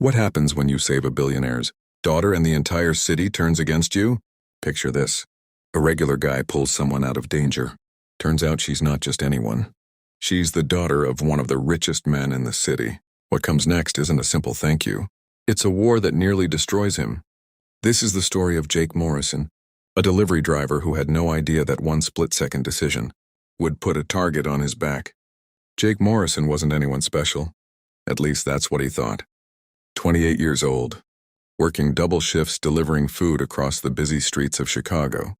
What happens when you save a billionaire's daughter and the entire city turns against you? Picture this. A regular guy pulls someone out of danger. Turns out she's not just anyone. She's the daughter of one of the richest men in the city. What comes next isn't a simple thank you. It's a war that nearly destroys him. This is the story of Jake Morrison, a delivery driver who had no idea that one split-second decision would put a target on his back. Jake Morrison wasn't anyone special. At least that's what he thought. 28 years old, working double shifts delivering food across the busy streets of Chicago.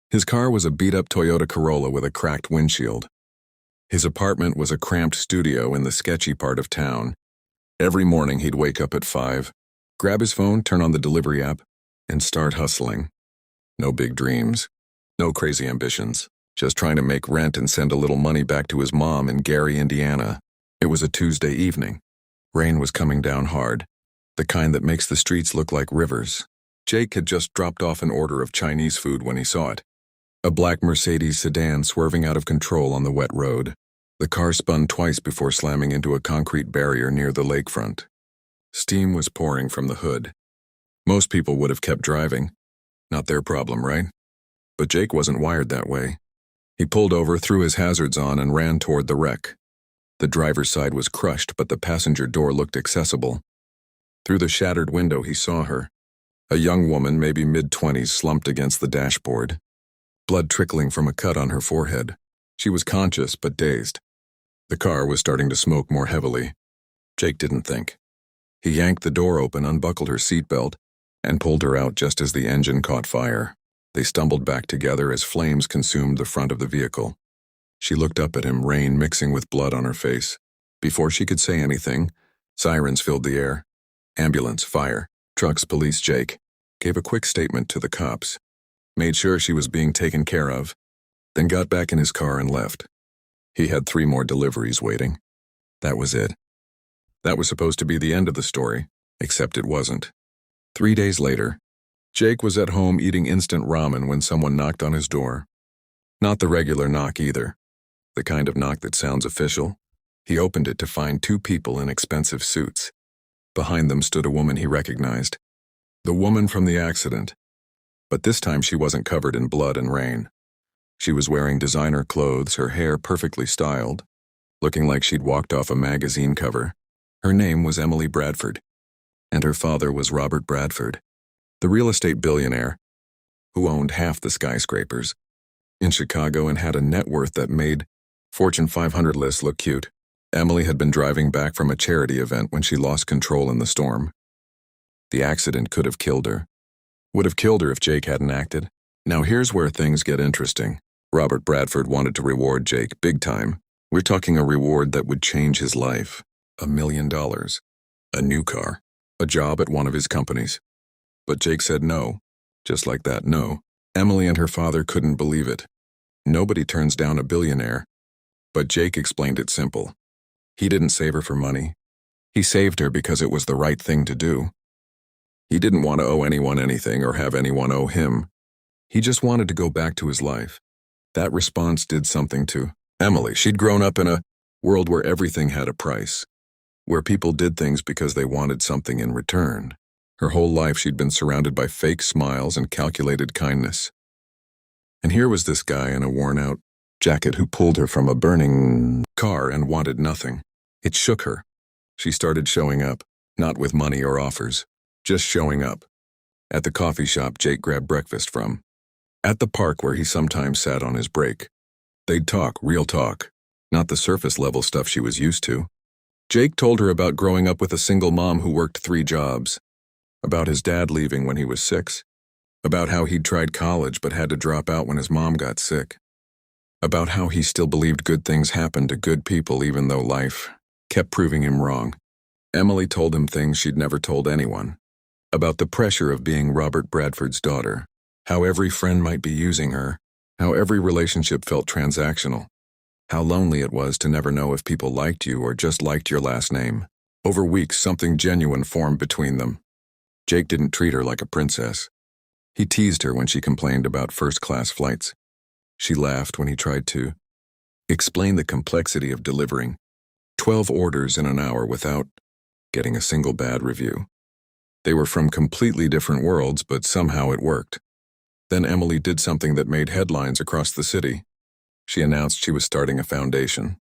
His car was a beat-up Toyota Corolla with a cracked windshield. His apartment was a cramped studio in the sketchy part of town. Every morning he'd wake up at 5, grab his phone, turn on the delivery app, and start hustling. No big dreams, no crazy ambitions, just trying to make rent and send a little money back to his mom in Gary, Indiana. It was a Tuesday evening. Rain was coming down hard, the kind that makes the streets look like rivers. Jake had just dropped off an order of Chinese food when he saw it. A black Mercedes sedan swerving out of control on the wet road. The car spun twice before slamming into a concrete barrier near the lakefront. Steam was pouring from the hood. Most people would have kept driving. Not their problem, right? But Jake wasn't wired that way. He pulled over, threw his hazards on, and ran toward the wreck. The driver's side was crushed, but the passenger door looked accessible. Through the shattered window, he saw her. A young woman, maybe mid-20s, slumped against the dashboard. Blood trickling from a cut on her forehead. She was conscious but dazed. The car was starting to smoke more heavily. Jake didn't think. He yanked the door open, unbuckled her seatbelt, and pulled her out just as the engine caught fire. They stumbled back together as flames consumed the front of the vehicle. She looked up at him, rain mixing with blood on her face. Before she could say anything, sirens filled the air. Ambulance, fire, trucks, police. Jake gave a quick statement to the cops, made sure she was being taken care of, then got back in his car and left. He had 3 more deliveries waiting. That was it. That was supposed to be the end of the story, except it wasn't. 3 days later, Jake was at home eating instant ramen when someone knocked on his door. Not the regular knock either. The kind of knock that sounds official. He opened it to find 2 people in expensive suits. Behind them stood a woman he recognized. The woman from the accident. But this time she wasn't covered in blood and rain. She was wearing designer clothes, her hair perfectly styled, looking like she'd walked off a magazine cover. Her name was Emily Bradford, and her father was Robert Bradford, the real estate billionaire who owned half the skyscrapers in Chicago and had a net worth that made Fortune 500 lists look cute. Emily had been driving back from a charity event when she lost control in the storm. The accident could have killed her. Would have killed her if Jake hadn't acted. Now here's where things get interesting. Robert Bradford wanted to reward Jake big time. We're talking a reward that would change his life. $1 million. A new car. A job at one of his companies. But Jake said no. Just like that, no. Emily and her father couldn't believe it. Nobody turns down a billionaire. But Jake explained it simple. He didn't save her for money. He saved her because it was the right thing to do. He didn't want to owe anyone anything or have anyone owe him. He just wanted to go back to his life. That response did something to Emily. She'd grown up in a world where everything had a price, where people did things because they wanted something in return. Her whole life she'd been surrounded by fake smiles and calculated kindness. And here was this guy in a worn-out jacket who pulled her from a burning car and wanted nothing. It shook her. She started showing up, not with money or offers, just showing up. At the coffee shop Jake grabbed breakfast from. At the park where he sometimes sat on his break. They'd talk, real talk, not the surface-level stuff she was used to. Jake told her about growing up with a single mom who worked 3 jobs, about his dad leaving when he was 6, about how he'd tried college but had to drop out when his mom got sick, about how he still believed good things happened to good people even though life kept proving him wrong. Emily told him things she'd never told anyone, about the pressure of being Robert Bradford's daughter, how every friend might be using her, how every relationship felt transactional, how lonely it was to never know if people liked you or just liked your last name. Over weeks, something genuine formed between them. Jake didn't treat her like a princess. He teased her when she complained about first-class flights. She laughed when he tried to explain the complexity of delivering 12 orders in an hour without getting a single bad review. They were from completely different worlds, but somehow it worked. Then Emily did something that made headlines across the city. She announced she was starting a foundation.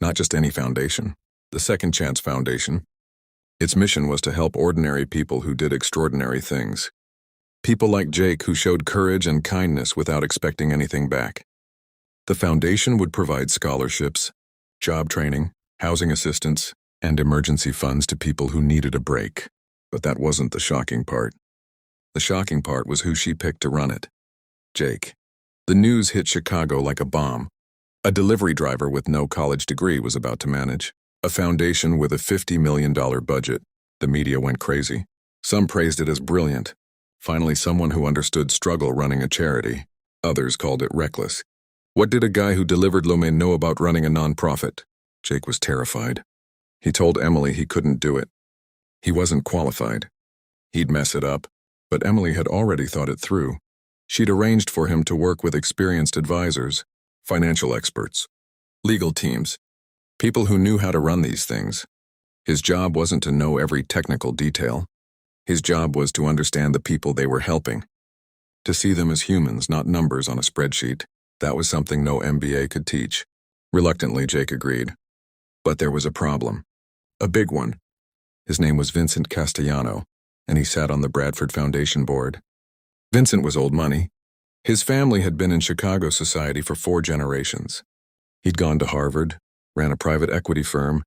Not just any foundation, the Second Chance Foundation. Its mission was to help ordinary people who did extraordinary things. People like Jake who showed courage and kindness without expecting anything back. The foundation would provide scholarships, job training, housing assistance, and emergency funds to people who needed a break. But that wasn't the shocking part. The shocking part was who she picked to run it. Jake. The news hit Chicago like a bomb. A delivery driver with no college degree was about to manage a foundation with a $50 million budget. The media went crazy. Some praised it as brilliant. Finally, someone who understood struggle running a charity. Others called it reckless. What did a guy who delivered lo mein know about running a nonprofit? Jake was terrified. He told Emily he couldn't do it. He wasn't qualified. He'd mess it up, but Emily had already thought it through. She'd arranged for him to work with experienced advisors, financial experts, legal teams, people who knew how to run these things. His job wasn't to know every technical detail. His job was to understand the people they were helping. To see them as humans, not numbers on a spreadsheet. That was something no MBA could teach. Reluctantly, Jake agreed. But there was a problem. A big one. His name was Vincent Castellano, and he sat on the Bradford Foundation board. Vincent was old money. His family had been in Chicago society for 4 generations. He'd gone to Harvard, ran a private equity firm,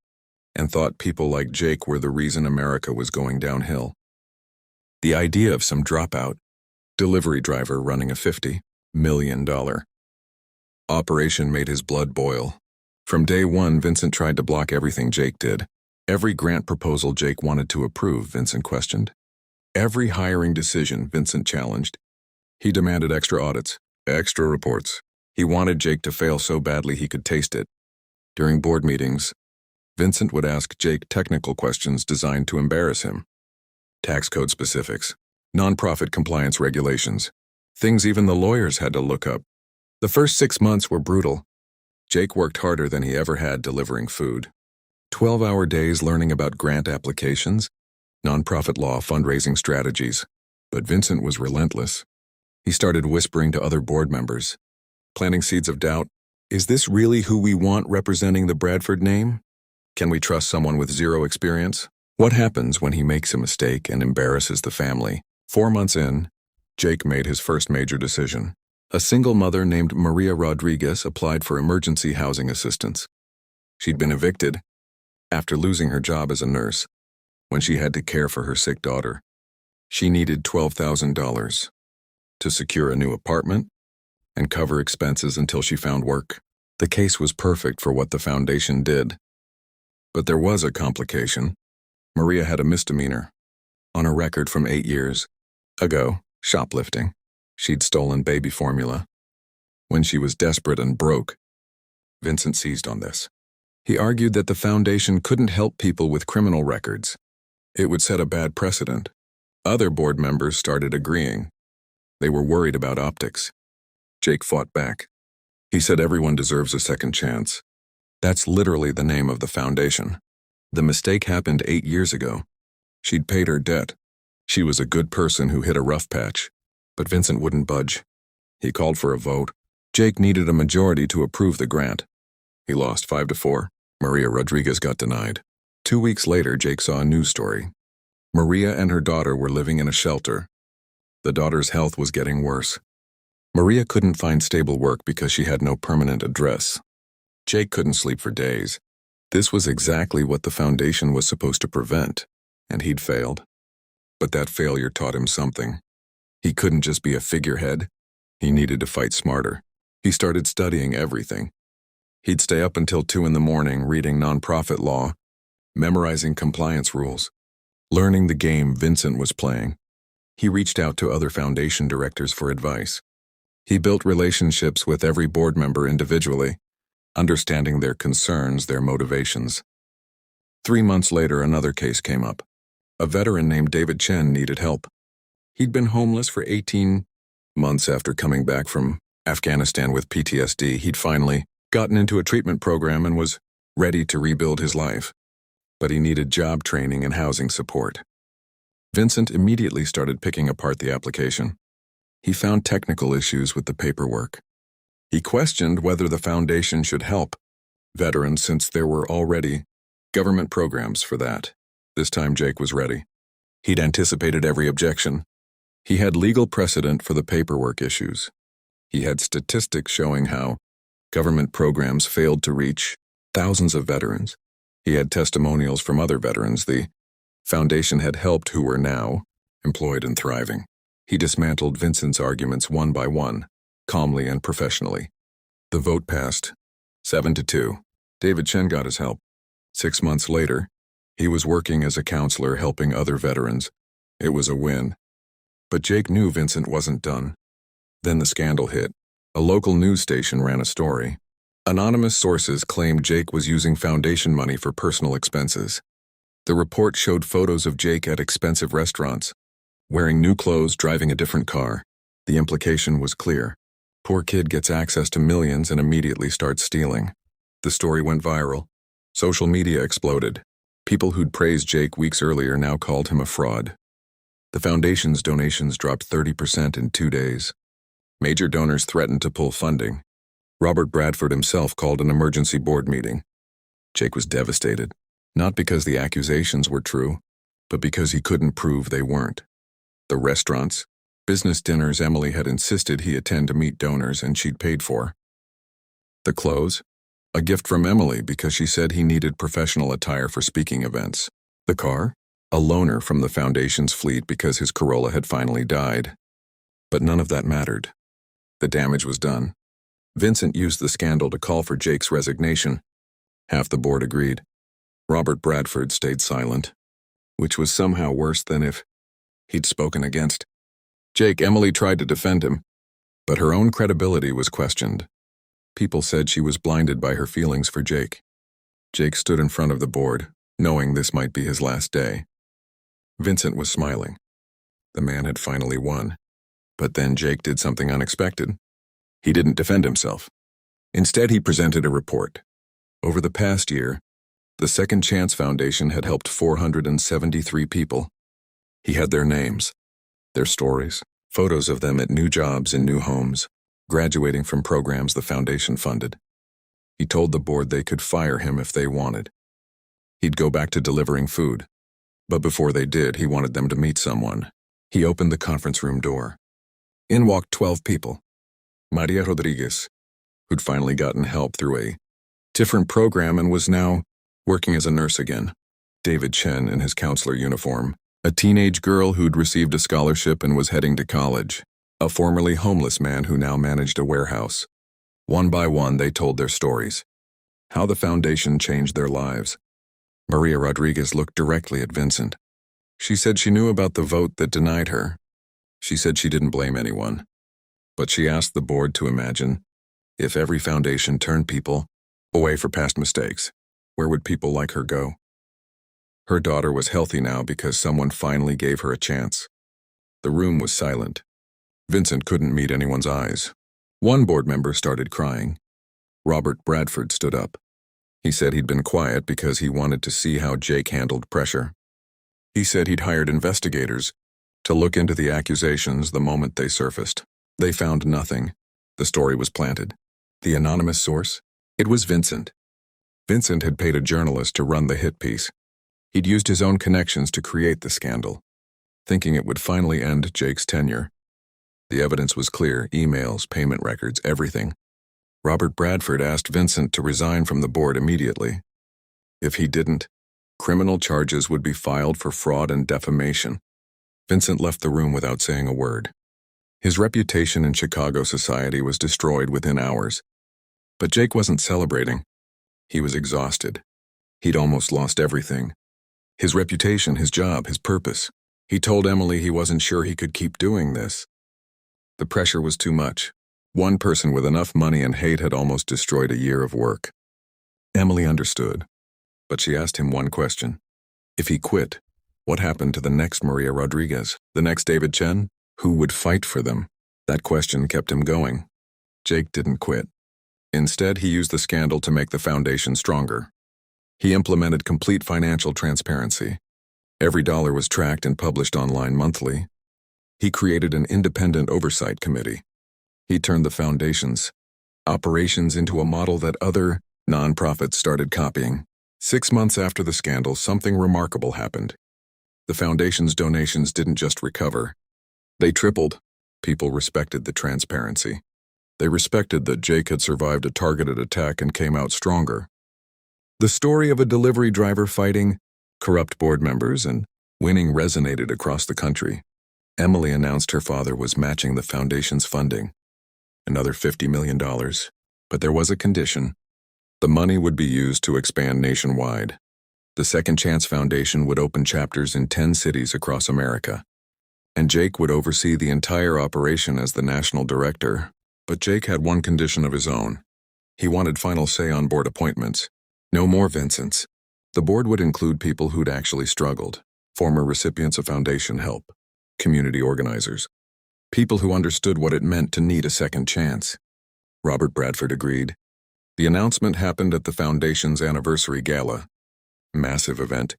and thought people like Jake were the reason America was going downhill. The idea of some dropout, delivery driver running a $50 million operation made his blood boil. From day one, Vincent tried to block everything Jake did. Every grant proposal Jake wanted to approve, Vincent questioned. Every hiring decision, Vincent challenged. He demanded extra audits, extra reports. He wanted Jake to fail so badly he could taste it. During board meetings, Vincent would ask Jake technical questions designed to embarrass him. Tax code specifics, nonprofit compliance regulations, things even the lawyers had to look up. The first 6 months were brutal. Jake worked harder than he ever had delivering food. 12-hour days learning about grant applications, nonprofit law, fundraising strategies. But Vincent was relentless. He started whispering to other board members, planting seeds of doubt. Is this really who we want representing the Bradford name? Can we trust someone with zero experience? What happens when he makes a mistake and embarrasses the family? 4 months in, Jake made his first major decision. A single mother named Maria Rodriguez applied for emergency housing assistance. She'd been evicted after losing her job as a nurse when she had to care for her sick daughter. She needed $12,000 to secure a new apartment and cover expenses until she found work. The case was perfect for what the foundation did. But there was a complication. Maria had a misdemeanor on a record from 8 years ago, shoplifting. She'd stolen baby formula. When she was desperate and broke, Vincent seized on this. He argued that the foundation couldn't help people with criminal records. It would set a bad precedent. Other board members started agreeing. They were worried about optics. Jake fought back. He said everyone deserves a second chance. That's literally the name of the foundation. The mistake happened 8 years ago. She'd paid her debt. She was a good person who hit a rough patch. But Vincent wouldn't budge. He called for a vote. Jake needed a majority to approve the grant. He lost 5-4. Maria Rodriguez got denied. 2 weeks later, Jake saw a news story. Maria and her daughter were living in a shelter. The daughter's health was getting worse. Maria couldn't find stable work because she had no permanent address. Jake couldn't sleep for days. This was exactly what the foundation was supposed to prevent, and he'd failed. But that failure taught him something. He couldn't just be a figurehead. He needed to fight smarter. He started studying everything. He'd stay up until 2 in the morning reading nonprofit law, memorizing compliance rules, learning the game Vincent was playing. He reached out to other foundation directors for advice. He built relationships with every board member individually, understanding their concerns, their motivations. 3 months later, another case came up. A veteran named David Chen needed help. He'd been homeless for 18 months after coming back from Afghanistan with PTSD. He'd finally gotten into a treatment program and was ready to rebuild his life. but he needed job training and housing support. Vincent immediately started picking apart the application. He found technical issues with the paperwork. He questioned whether the foundation should help veterans since there were already government programs for that. This time Jake was ready. He'd anticipated every objection. He had legal precedent for the paperwork issues. He had statistics showing how government programs failed to reach thousands of veterans. He had testimonials from other veterans the foundation had helped who were now employed and thriving. He dismantled Vincent's arguments one by one, calmly and professionally. The vote passed, 7-2. David Chen got his help. 6 months later, he was working as a counselor helping other veterans. It was a win. But Jake knew Vincent wasn't done. Then the scandal hit. A local news station ran a story. Anonymous sources claimed Jake was using foundation money for personal expenses. The report showed photos of Jake at expensive restaurants, wearing new clothes, driving a different car. The implication was clear. Poor kid gets access to millions and immediately starts stealing. The story went viral. Social media exploded. People who'd praised Jake weeks earlier now called him a fraud. The foundation's donations dropped 30% in 2 days. Major donors threatened to pull funding. Robert Bradford himself called an emergency board meeting. Jake was devastated, not because the accusations were true, but because he couldn't prove they weren't. The restaurants, business dinners Emily had insisted he attend to meet donors and she'd paid for. The clothes, a gift from Emily because she said he needed professional attire for speaking events. The car, a loaner from the foundation's fleet because his Corolla had finally died. But none of that mattered. The damage was done. Vincent used the scandal to call for Jake's resignation. Half the board agreed. Robert Bradford stayed silent, which was somehow worse than if he'd spoken against Emily tried to defend him, but her own credibility was questioned. People said she was blinded by her feelings for Jake. Jake stood in front of the board, knowing this might be his last day. Vincent was smiling. The man had finally won. But then Jake did something unexpected. He didn't defend himself. Instead, he presented a report. Over the past year, the Second Chance Foundation had helped 473 people. He had their names, their stories, photos of them at new jobs in new homes, graduating from programs the foundation funded. He told the board they could fire him if they wanted. He'd go back to delivering food. But before they did, he wanted them to meet someone. He opened the conference room door. In walked 12 people. Maria Rodriguez, who'd finally gotten help through a different program and was now working as a nurse again. David Chen in his counselor uniform. A teenage girl who'd received a scholarship and was heading to college. A formerly homeless man who now managed a warehouse. One by one, they told their stories. How the foundation changed their lives. Maria Rodriguez looked directly at Vincent. She said she knew about the vote that denied her. She said she didn't blame anyone. But she asked the board to imagine, if every foundation turned people away for past mistakes, where would people like her go? Her daughter was healthy now because someone finally gave her a chance. The room was silent. Vincent couldn't meet anyone's eyes. One board member started crying. Robert Bradford stood up. He said he'd been quiet because he wanted to see how Jake handled pressure. He said he'd hired investigators to look into the accusations the moment they surfaced. They found nothing. The story was planted. The anonymous source? It was Vincent. Vincent had paid a journalist to run the hit piece. He'd used his own connections to create the scandal, thinking it would finally end Jake's tenure. The evidence was clear, emails, payment records, everything. Robert Bradford asked Vincent to resign from the board immediately. If he didn't, criminal charges would be filed for fraud and defamation. Vincent left the room without saying a word. His reputation in Chicago society was destroyed within hours. But Jake wasn't celebrating. He was exhausted. He'd almost lost everything. His reputation, his job, his purpose. He told Emily he wasn't sure he could keep doing this. The pressure was too much. One person with enough money and hate had almost destroyed a year of work. Emily understood, but she asked him one question. If he quit, what happened to the next Maria Rodriguez, the next David Chen? Who would fight for them? That question kept him going. Jake didn't quit. Instead, he used the scandal to make the foundation stronger. He implemented complete financial transparency. Every dollar was tracked and published online monthly. He created an independent oversight committee. He turned the foundation's operations into a model that other nonprofits started copying. 6 months after the scandal, something remarkable happened. The foundation's donations didn't just recover. They tripled. People respected the transparency. They respected that Jake had survived a targeted attack and came out stronger. The story of a delivery driver fighting corrupt board members and winning resonated across the country. Emily announced her father was matching the foundation's funding, another $50 million, but there was a condition. The money would be used to expand nationwide. The Second Chance Foundation would open chapters in 10 cities across America, and Jake would oversee the entire operation as the national director. But Jake had one condition of his own. He wanted final say on board appointments. No more Vincents. The board would include people who'd actually struggled, former recipients of foundation help, community organizers, people who understood what it meant to need a second chance. Robert Bradford agreed. The announcement happened at the foundation's anniversary gala. Massive event.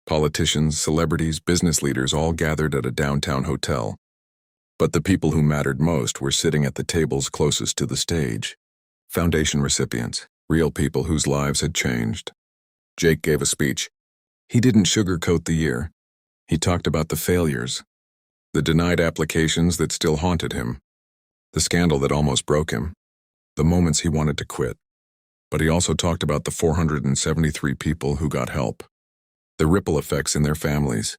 Politicians, celebrities, business leaders all gathered at a downtown hotel. But the people who mattered most were sitting at the tables closest to the stage. Foundation recipients, real people whose lives had changed. Jake gave a speech. He didn't sugarcoat the year. He talked about the failures, the denied applications that still haunted him, the scandal that almost broke him, the moments he wanted to quit. But he also talked about the 473 people who got help, the ripple effects in their families,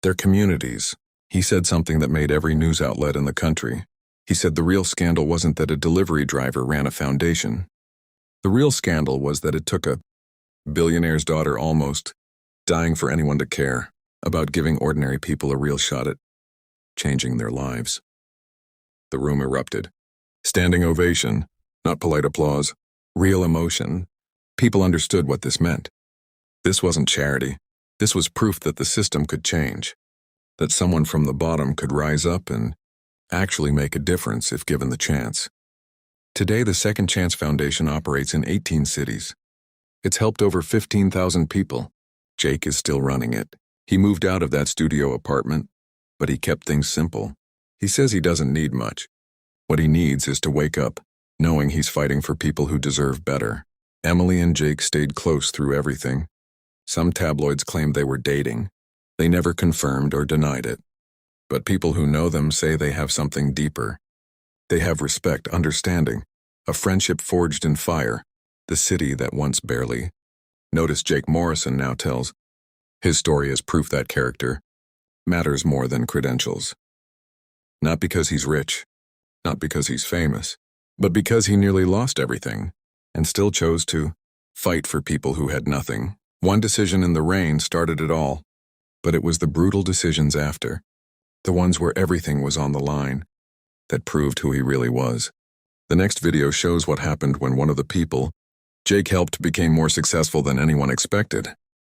their communities. He said something that made every news outlet in the country. He said the real scandal wasn't that a delivery driver ran a foundation. The real scandal was that it took a billionaire's daughter almost dying for anyone to care about giving ordinary people a real shot at changing their lives. The room erupted. Standing ovation, not polite applause, real emotion. People understood what this meant. This wasn't charity. This was proof that the system could change, that someone from the bottom could rise up and actually make a difference if given the chance. Today, the Second Chance Foundation operates in 18 cities. It's helped over 15,000 people. Jake is still running it. He moved out of that studio apartment, but he kept things simple. He says he doesn't need much. What he needs is to wake up, knowing he's fighting for people who deserve better. Emily and Jake stayed close through everything. Some tabloids claimed they were dating. They never confirmed or denied it. But people who know them say they have something deeper. They have respect, understanding, a friendship forged in fire, the city that once barely. Notice Jake Morrison now tells his story as proof that character matters more than credentials. Not because he's rich, not because he's famous, but because he nearly lost everything and still chose to fight for people who had nothing. One decision in the rain started it all, but it was the brutal decisions after, the ones where everything was on the line, that proved who he really was. The next video shows what happened when one of the people Jake helped became more successful than anyone expected.